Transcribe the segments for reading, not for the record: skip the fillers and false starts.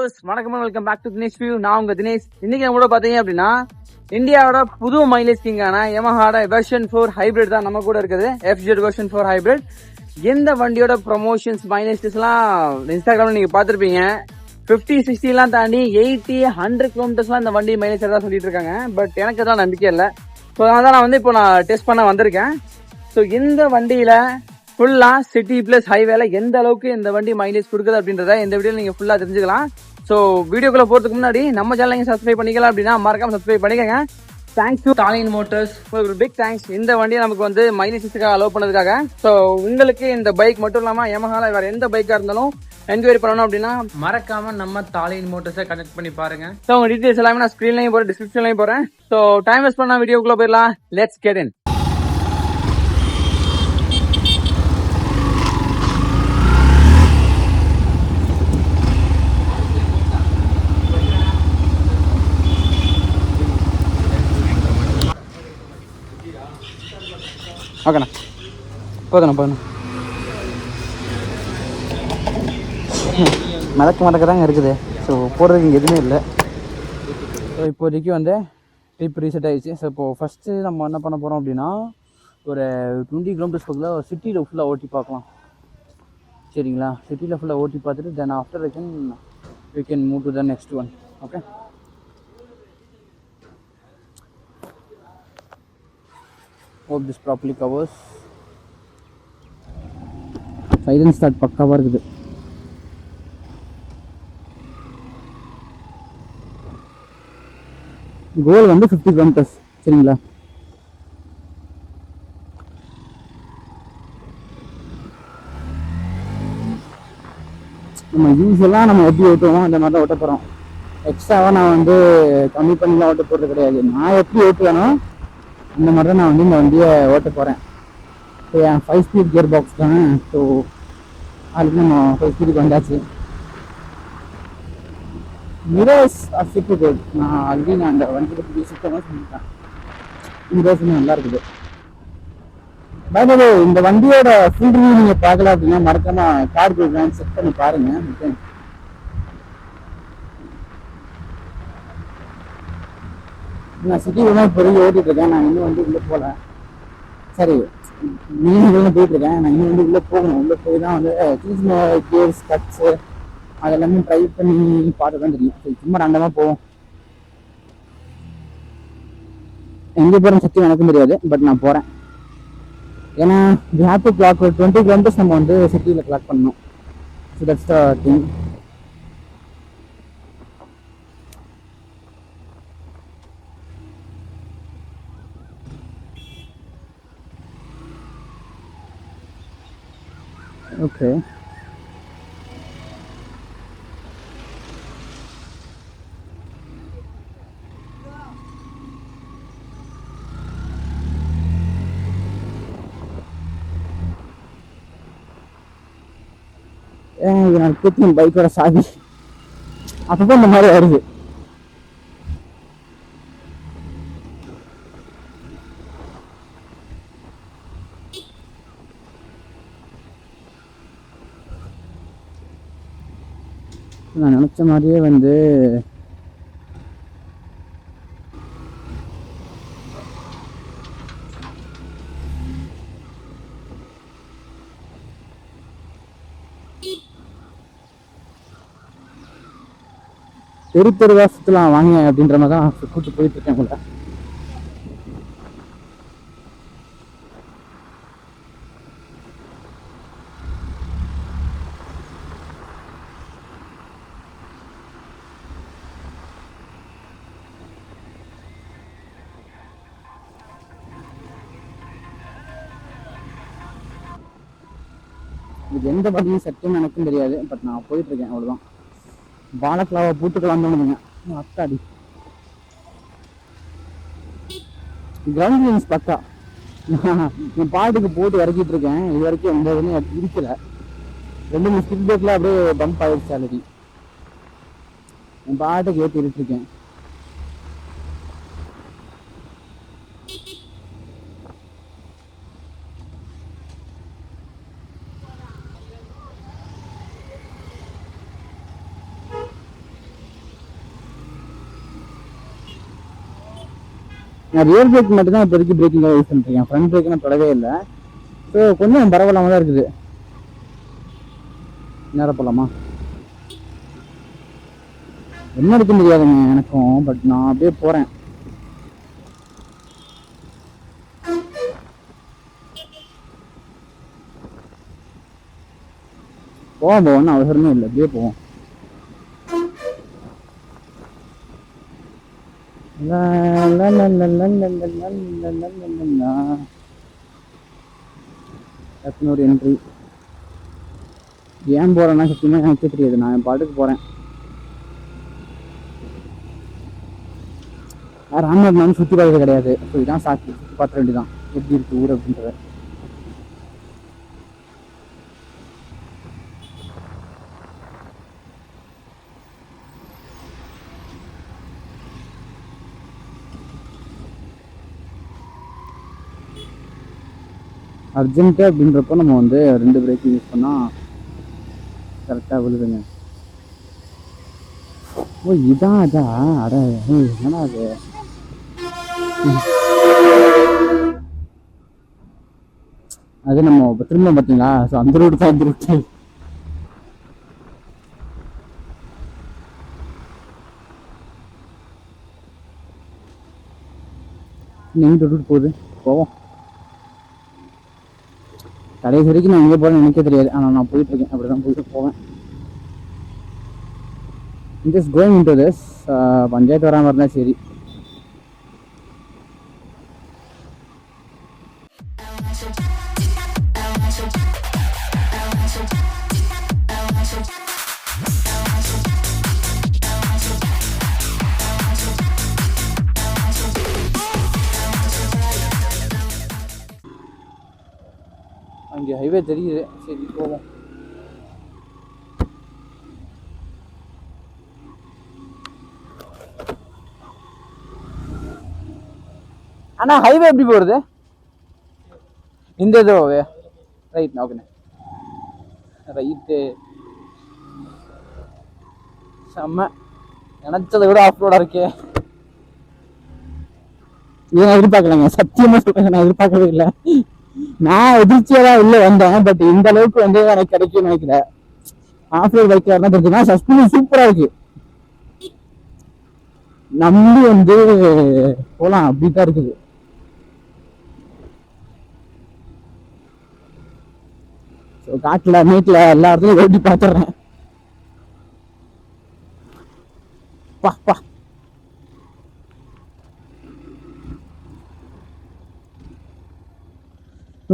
Viewers வணக்கம், welcome back to Dinesh view. நான் உங்க தினேஷ். இன்னைக்கு நம்ம கூட பாத்தீங்க அப்படின்னா இந்தியாவோட புது மைலேஜ் கிங்கான யமஹாட வெர்ஷன் 4 ஹைபிரிட் தான் நம்ம கூட இருக்குது. FZ version 4 hybrid. எந்த வண்டியோட ப்ரொமோஷன்ஸ் மைலேஜஸ் எல்லாம் இன்ஸ்டாகிராம்ல நீங்க பாத்திருப்பீங்க. 50-60 எல்லாம் தாண்டி 80-100 கிலோமீட்டர்ஸ்லாம் இந்த வண்டி மைலேஜ் தான் சொல்லிட்டு இருக்காங்க. பட் எனக்கு தான் நம்பிக்கை இல்லை. ஸோ அதனால நான் இப்போ டெஸ்ட் பண்ண வந்திருக்கேன். ஸோ இந்த வண்டியில ஃபுல்லா சிட்டி பிளஸ் ஹைவேல எந்த அளவுக்கு இந்த வண்டி மைலேஜ் கொடுக்குது அப்படின்றத இந்த வீடியோல நீங்க ஃபுல்லா தெரிஞ்சுக்கலாம். ஸோ வீடியோக்குள்ள போறதுக்கு முன்னாடி நம்ம சேனல் நீங்க சப்ஸ்கிரைப் பண்ணிக்கலாம் அப்படின்னா மறக்காம சப்ஸ்கிரைப் பண்ணிக்கங்க. தேங்க்ஸ் டு டாலின் மோட்டர்ஸ், ஒரு பிக் தேங்க்ஸ். இந்த வண்டியை நமக்கு வந்து மைலேஜஸ்க்காக அலோவ் பண்ணதுக்காக. ஸோ உங்களுக்கு இந்த பைக் மட்டும் இல்லாம யமஹால வேற எந்த பைக்கா இருந்தாலும் என்கொயரி பண்ணணும் அப்படின்னா மறக்காம நம்ம டாலின் மோட்டர்ஸை கனெக்ட் பண்ணி பாருங்க. ஸோ உங்க டீடைல்ஸ் எல்லாமே நான் ஸ்கிரீன்லையும் போறேன், டிஸ்கிரிப்ஷன்லையும் போறேன். ஸோ டைம் வேஸ்ட் பண்ணா வீடியோக்குள்ள போயிடலாம். Let's get in. ஓகேண்ணா, போதுண்ணா. மறக்க தாங்க இருக்குது. ஸோ போடுறதுக்கு இங்கே எதுவுமே இல்லை. ஸோ இப்போதைக்கு வந்து ட்ரிப் ரீசெட் ஆகிடுச்சு. ஸோ இப்போது ஃபஸ்ட்டு நம்ம என்ன பண்ண போகிறோம் அப்படின்னா ஒரு 20 கிலோமீட்டர்ஸ் பக்கத்தில் சிட்டியில் ஃபுல்லாக ஓட்டி பார்க்கலாம். சரிங்களா? சிட்டியில் ஃபுல்லாக ஓட்டி பார்த்துட்டு then after we can move to the next one. Okay, hope this properly covers. Silence start பக்காவாக இருக்குது. கோல் வந்து 50 கிலோமீட்டர்ஸ். சரிங்களா? நம்ம யூஸ்வலாக நம்ம எப்படி ஓட்டுவோமோ அந்த மாதிரி தான் ஓட்ட போகிறோம். எக்ஸ்ட்ராவாக நான் வந்து கம்மி பண்ணிலாம் ஓட்ட போகிறது கிடையாது. நான் எப்படி ஓட்டுவேனோ அந்த மாதிரி தான் நான் வந்து இந்த வண்டியை ஓட்ட போகிறேன். ஸோ என் 5 ஸ்பீட் கியர் பாக்ஸ் தானே. ஸோ அதுக்கு நம்ம 5 ஸ்பீடுக்கு வந்தாச்சு. Mirrors are super good. நான் ஆல்ரெடி அந்த வண்டியை பற்றி சுத்தமாக சொல்லிட்டேன். மிரர்ஸ் நல்லா இருக்குது. பை தி வே, இந்த வண்டியோட ஃபுல் ரிவ்யூ நீங்கள் பார்க்கல அப்படின்னா மறக்காம கார் ப்ரோக்ராம் செக் பண்ணி பாருங்க. ஓகே, நான் சிட்டியில் இப்போ ஓட்டிட்டு இருக்கேன். நான் இன்னும் வந்து உள்ளே போகல. சரி, நீங்களும் போயிட்டு இருக்கேன். நான் இன்னும் வந்து உள்ளே போகணும். உள்ளே போய் தான் வந்து சின்ன கியர்ஸ் கட்ஸு அதெல்லாமே ட்ரை பண்ணி பார்த்து தான் தெரியும். சரி, சும்மா ரண்டமாக போவோம். எங்கே போகிறேன்னு சத்தியம் எனக்கும் தெரியாது. பட் நான் போகிறேன். ஏன்னா we have to clock 20 kilometres நம்ம வந்து சிட்டியில் கிளாக் பண்ணணும். So that's the thing. Okay, நான் கேட்கும் பைக்கோட சாவி அப்பப்போ இந்த மாதிரி வருது. நான் நினச்ச மாதிரியே வந்து தெரு வாசத்துலாம் வாங்க அப்படின்ற மாதிரி தான் கூப்பிட்டு போயிட்டு இருக்கேன் உங்களை. இது எந்த வண்டியும் சட்டம் எனக்கும் தெரியாது. பட் நான் போயிட்டு இருக்கேன், அவ்வளோதான். பாலக்லாவை பூத்துக்கலாம் தோணுதுங்க. அத்தாடி கிரவுண்ட் கிளீன்ஸ் பக்கா. நான் பாட்டுக்கு போட்டு இறக்கிட்டு இருக்கேன். இது வரைக்கும் எந்த இதுலையும் இருக்கல. 2-3 ஸ்பிட் பிரேக்ல அப்படியே பம்ப் ஆயிடுச்சு ஆல்ரெடி. என் பாட்டுக்கு ஏற்றிட்டு இருக்கேன். நான் ரியர் பிரேக் மட்டும் தான் இப்போதைக்கு பிரேக்கிங்காக யூஸ் பண்ணிருக்கேன். ஃப்ரண்ட் பிரேக் நான் தொடவே இல்லை. ஸோ கொஞ்சம் பரவாயில்லாம தான் இருக்குது. நேரம் போகலாமா? என்ன எடுக்க முடியாதுங்க எனக்கும், பட் நான் அப்படியே போகிறேன். போவோம் ஒன்றும் அவசரமே இல்லை, அப்படியே போவோம். ஒரு என்ட்ரி ஏன் போறேன்னா சத்தியமா எனக்கே தெரியாது. நான் என் பாட்டுக்கு போறேன். ராமநாதன் சுற்றி பார்க்கறது கிடையாது. ஸோ இதான் சாக்கி, சுற்றி பார்க்க வேண்டியதான் எப்படி இருக்கு ஊர் அப்படின்றத. அர்ஜென்ட்டு அப்படின்றப்போ நம்ம வந்து 2 பிரேக் யூஸ் பண்ணால் கரெக்டாக விழுதுங்க. ஓ இதான் அதா அட என்னடா அது. அது நம்ம திரும்ப பார்த்தீங்களா? ஸோ அந்த ரூட் தான் இந்த ரூட். எங்கிட்ட ரூட் போகுது, போவோம். கடைசி வரைக்கும் நான் எங்கே போகிறேன்னு எனக்கே தெரியாது. ஆனால் நான் போயிட்டு இருக்கேன், அப்படிதான் போயிட்டு போவேன். Just going into this. Panchayat வராமல் இருந்தால் சரி. அங்கே ஹைவே தெரியுது, சரி போவோம். அண்ணா ஹைவே எப்படி போகிறது? இந்த இதுவே ரைட். ஓகேண்ணே, ரைட்டு. செம்ம, நினச்சதை விட ஆஃப் ரோடாக இருக்கே. இதை நான் எதிர்பார்க்கலைங்க, சத்தியமாக சொல்கிறேன். நான் எதிர்பார்க்கவே இல்லை. நான் எதிர்ச்சியாக தான் உள்ளே வந்தேன், பட் இந்த அளவுக்கு வந்து எனக்கு கிடைக்கும்னு நினைக்கிறேன். ஆஃப் ரோட் பைக்கில் இருந்தால் தெரிஞ்சுன்னா சஸ்பென்ஸ் சூப்பராக இருக்கு. நம்பி வந்து போகலாம், அப்படித்தான் இருக்குது. ஸோ காட்டில் நைட்டில் எல்லா இடத்துலையும் ஓட்டி பார்த்துட்றேன். பா பா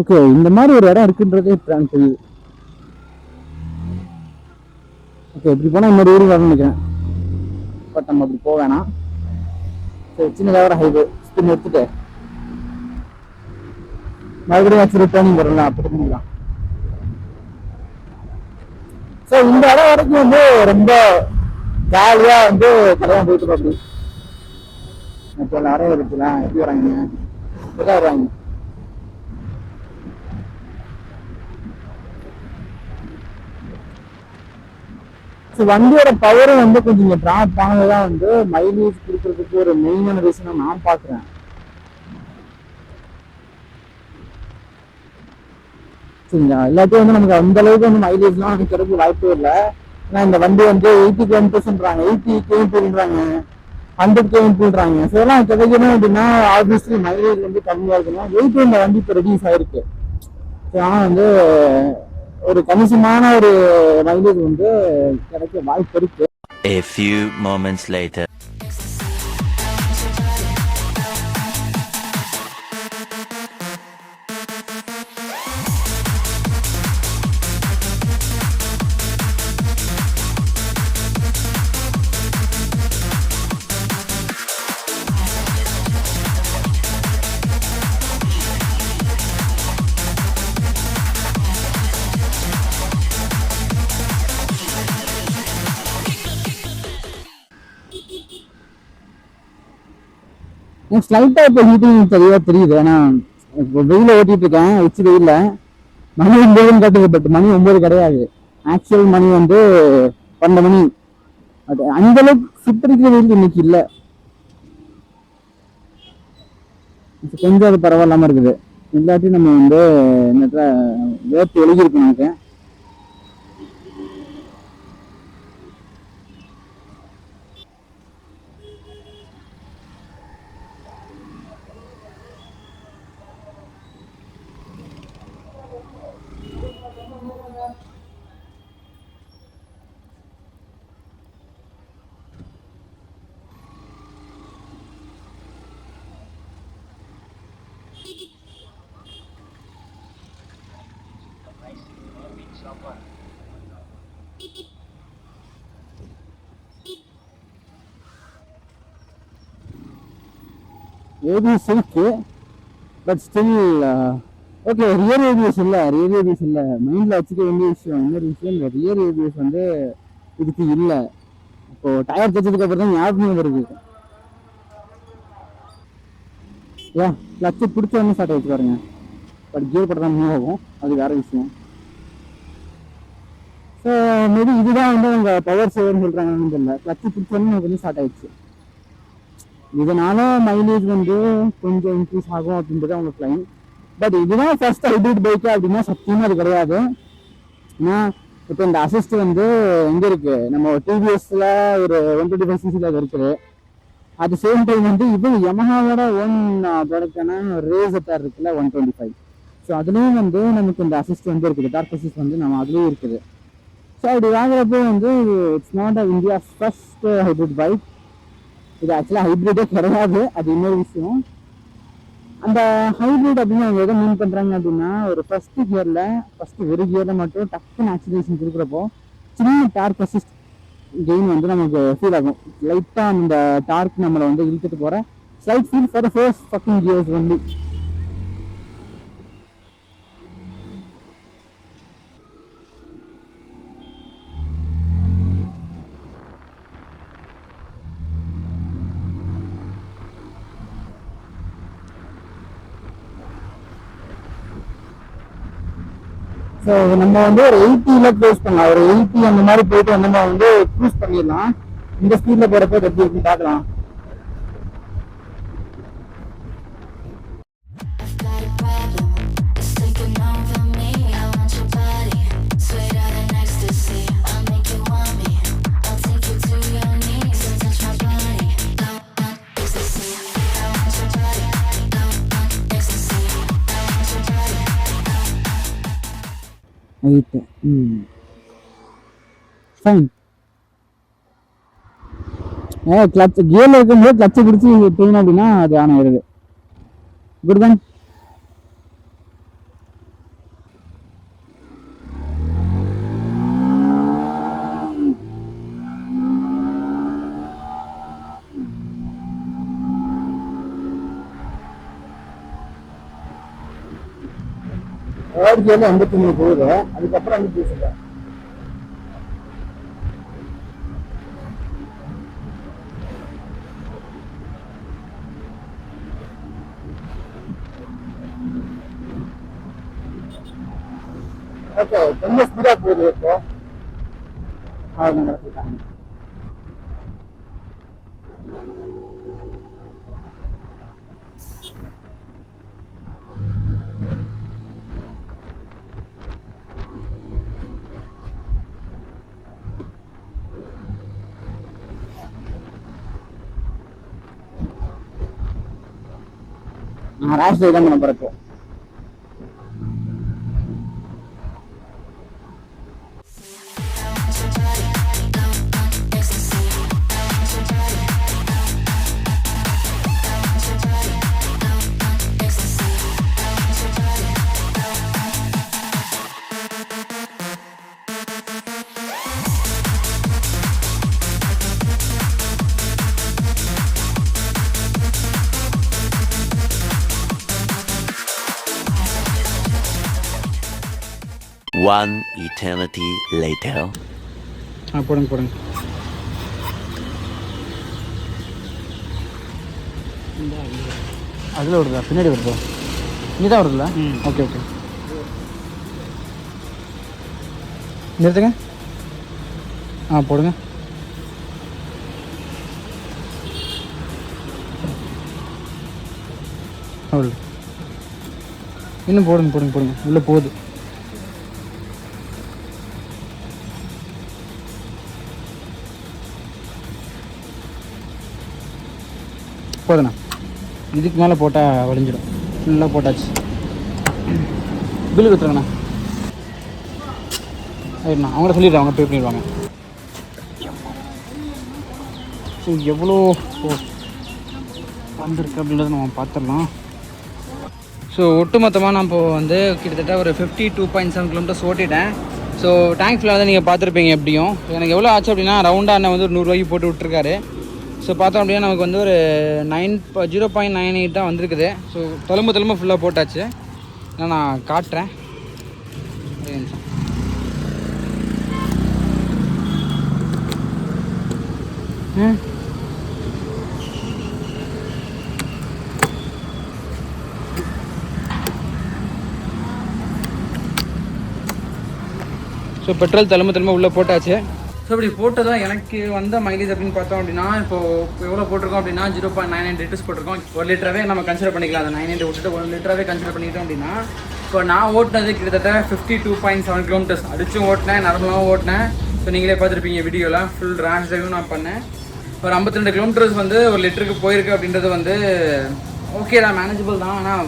ஓகே, இந்த மாதிரி ஒரு இடம் இருக்குன்றதே பிளான் தெரியுது. ஓகே, இப்படி போனால் இன்னொரு ஊருக்கு வரணும்னு நினைக்கிறேன், பட் நம்ம அப்படி போக வேணாம். சரி, சின்னதாக ஒரு ஹைவே ஸ்பின் எடுத்துட்டு மறுபடியும் ஆக்சுவலி டேர்னிங் வரலாம், அப்படி பண்ணிக்கலாம். ஸோ இந்த இடம் வரைக்கும் வந்து ரொம்ப ஜாலியாக வந்து கல்யாணம் போயிட்டு அப்படி இப்போ நிறைய இருக்கலாம். எப்படி வராங்க? இப்படிதான் வருவாங்க. ஸோ வண்டியோட பவரும் வந்து கொஞ்சம் ட்ராப் ஆனதுதான் வந்து மைலேஜ் கொடுக்கறதுக்கு ஒரு மெயினான ரீசனை நான் பார்க்குறேன். சரிங்களா, எல்லாத்தையும் வந்து நமக்கு அந்த அளவுக்கு வந்து மைலேஜ்லாம் நமக்கு கிடைக்க வாய்ப்பே இல்லை. ஏன்னா இந்த வண்டி வந்து 80 km/h 80 km/h 100 km/h. ஸோ இதெல்லாம் கிடைக்கணும் அப்படின்னா ஆப்வியஸ்லி மைலேஜ் வந்து கம்மியாக இருக்கணும். 80 இந்த வண்டி இப்போ ரெடியூஸ் ஆயிருக்கு. ஸோ ஆனால் வந்து ஒரு கணிசமான ஒரு மைலேஜ் வந்து கிடைக்க வாய்ப்பு இருக்கு. A few moments later. ஸ்லைட்டா இப்போ ஹீட்டிங் தெளிவாக தெரியுது. ஏன்னா இப்போ வெயில ஓட்டிட்டு இருக்கேன், உச்சி வெயில. மணி 9 காட்டுது, பட் மணி 9 கிடையாது. ஆக்சுவல் மணி வந்து 12 மணி. அது அந்த அளவுக்கு சுத்தரிக்கிற வெயில் இன்னைக்கு இல்லை. கொஞ்சம் அது பரவாயில்லாம இருக்குது. இல்லாட்டி நம்ம வந்து என்னட்ட வேர்த்து எழுதியிருக்கோம் நமக்கு. ஏபிஎஸ் இருக்கு, but still okay. Rear ABS இல்லை, மைண்டில் வச்சுக்க வேண்டிய விஷயம் இன்னொரு விஷயம். இந்த ரியர் ஏபிஎஸ் வந்து இதுக்கு இல்லை. இப்போ டயர் தைச்சதுக்கு அப்புறம் தான் ஞாபகம் வருது. ஏன் கிளச்சு பிடிச்ச ஒன்று ஸ்டார்ட் ஆகிடுச்சு பாருங்க. பட் கியர் படம் தான் மூவ் ஆகும், அது வேற விஷயம். ஸோ மேபி இதுதான் வந்து அவங்க பவர் சேவர்னு சொல்கிறாங்கன்னு தெரியல. கிளச்சு பிடிச்சோன்னு எனக்கு வந்து ஸ்டார்ட் ஆயிடுச்சு. இதனால மைலேஜ் வந்து கொஞ்சம் இன்க்ரீஸ் ஆகும் அப்படின்றது அவங்க கிளைம். பட் இதுதான் ஃபர்ஸ்ட் ஹைப்ரிட் பைக்கு அப்படின்னா சத்தியமாக அது கிடையாது. ஏன்னா இப்போ இந்த அசிஸ்ட் வந்து எங்கே இருக்கு, நம்ம டிவிஎஸ்ல ஒரு 125 சிசியில் அது இருக்குது. அட் சேம் டைம் வந்து இது யமஹாவோட ஓன் ப்ராடக்டான ரேசர் இருக்குல்ல 125. ஸோ அதுலேயும் வந்து நமக்கு இந்த அசிஸ்ட் வந்து இருக்குது, டார்க் அசிஸ்ட் வந்து நம்ம அதுலேயும் இருக்குது. ஸோ அப்படி வாங்குறப்போ வந்து it's not a India first hybrid bike. இது ஆக்சுவலாக ஹைப்ரிடே கிடையாது, அது இன்னொரு விஷயம். அந்த ஹைப்ரிட் அப்படின்னு அவங்க எதை மீன் பண்ணுறாங்க அப்படின்னா, ஒரு ஃபர்ஸ்ட் ஒரு கியரில் மட்டும் டக்குன்னு ஆக்சிலேஷன் கொடுக்குறப்போ சின்ன டார்க் அசிஸ்ட் கெயின் வந்து நமக்கு ஃபீல் ஆகும். லைட்டாக அந்த டார்க் நம்மளை வந்து இழுத்துட்டு போகிற slight feel for the first fucking gears வந்து. ஸோ நம்ம வந்து ஒரு 80ல க்ரூஸ் பண்ணலாம். ஒரு 80 அந்த மாதிரி போயிட்டு நம்ம வந்து க்ரூஸ் பண்ணிடலாம். இந்த ஸ்பீட்ல போறப்போ எப்படி இருக்குன்னு பார்க்கலாம். கிளச் கியர்ல இருக்கும்போது கிளச்சை பிடிச்சி போயிடும் அப்படின்னா அது ஆன் ஆயிடுது. குட் தான். தேர்ட் கியர்ல 83 போகுது, அதுக்கப்புறம் வந்து பேசுங்க. ஓகே, கொஞ்சம் ஸ்பீடா போகுது இப்போ. நான் ராஷ் தான் பண்ண போறப்போ. One eternity later. போடுங்க. அதில் வருதா, பின்னாடி வருதா? இங்கே தான் வருதுல்ல? ஓகே. நிறுத்துங்க. போடுங்க. ஹோல்டு. இன்னும் போடுங்க உள்ளே போகுது. போதுண்ணா, இதுக்கு மேலே போட்டால் வலிஞ்சிடும். ஃபுல்லாக போட்டாச்சு. பில்லு கொடுத்துருங்கண்ணா. சரிண்ணா, அவங்கள சொல்லிடுறேன், அவங்க பே பண்ணிடுவாங்க. ஸோ எவ்வளோ வந்திருக்கு அப்படின்றத நம்ம பார்த்துடலாம். ஸோ ஒட்டுமொத்தமாக நான் இப்போ வந்து கிட்டத்தட்ட ஒரு 52.7 கிலோமீட்டர்ஸ் ஓட்டிட்டேன். ஸோ டேங்க் ஃபுல்லாக தான் நீங்கள் பார்த்துருப்பீங்க. எப்படியும் எனக்கு எவ்வளோ ஆச்சு அப்படின்னா, ரவுண்டாக அண்ணன் வந்து ஒரு 100 ரூபாய்க்கு போட்டு விட்ருக்காரு. ஸோ பார்த்தோம் அப்படின்னா நமக்கு வந்து ஒரு 0.98 தான் வந்திருக்குது. ஸோ தழும்பு ஃபுல்லாக போட்டாச்சு. நான் காட்டுறேன். ஸோ பெட்ரோல் தழும்பு உள்ளே போட்டாச்சு. ஸோ இப்படி போட்டதான் எனக்கு வந்த மைலேஜ் அப்படின்னு பார்த்தோம் அப்படின்னா, இப்போ எவ்வளோ போட்டிருக்கோம் அப்படின்னா 0.99 லிட்டர்ஸ் போட்டிருக்கோம். 1 லிட்டராகவே நம்ம கன்சிடர் பண்ணிக்கலாம். அந்த 900 விட்டுட்டு 1 லிட்டராகவே கன்சிடர் பண்ணிட்டோம் அப்படின்னா, இப்போ நான் ஓட்டினது கிட்டத்தட்ட 52.7 கிலோமீட்டர்ஸ் அடிச்சும் ஓட்டினேன், நார்மலாகவும் ஓட்டினேன். ஸோ நீங்களே பார்த்துருப்பீங்க வீடியோலாம். ஃபுல் ரேஷ் டிரைவும் நான் பண்ணேன். ஒரு 52 கிலோமீட்டர்ஸ் வந்து 1 லிட்டருக்கு போயிருக்கு அப்படின்றது வந்து ஓகே தான், மேனேஜபிள் தான். ஆனால்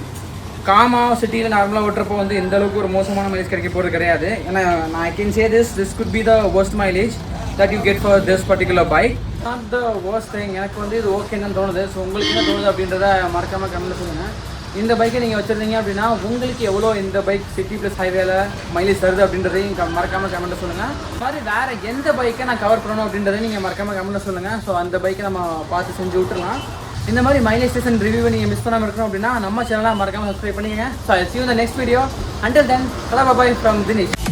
காமாக சிட்டியில் நார்மலாக ஓட்டுறப்போ வந்து எந்த அளவுக்கு ஒரு மோசமான மைலேஜ் கிடைக்க போகிறது கிடையாது. ஏன்னா நான் I can say this could be the worst mileage that you get for this particular bike. Not the worst thing. எனக்கு வந்து இது ஓகேன்னு தோணுது. ஸோ உங்களுக்கு என்ன தோணுது அப்படின்றத மறக்காமல் கமெண்ட் சொல்லுங்கள். இந்த பைக்கை நீங்கள் வச்சுருந்தீங்க அப்படின்னா உங்களுக்கு எவ்வளோ இந்த பைக் சிட்டி ப்ளஸ் ஹைவேல மைலேஜ் தருது அப்படின்றதையும் மறக்காமல் கமெண்ட்டில் சொல்லுங்கள். அது மாதிரி வேறு எந்த பைக்கை நான் கவர் பண்ணணும் அப்படின்றதையும் நீங்கள் மறக்காமல் கமெண்ட்டில் சொல்லுங்கள். ஸோ அந்த பைக்கை நம்ம பார்த்து செஞ்சு விட்டுருலாம். இந்த மாதிரி மைலேஜ் ஸ்டேஷன் ரிவ்யூவை நீங்கள் மிஸ் பண்ணாமல் இருக்கணும் அப்படின்னா நம்ம சேனலை மறக்காமல் சப்ஸ்கிரைப் பண்ணிக்கங்க. So see you in the next video. Until then, bye bye from Dinesh.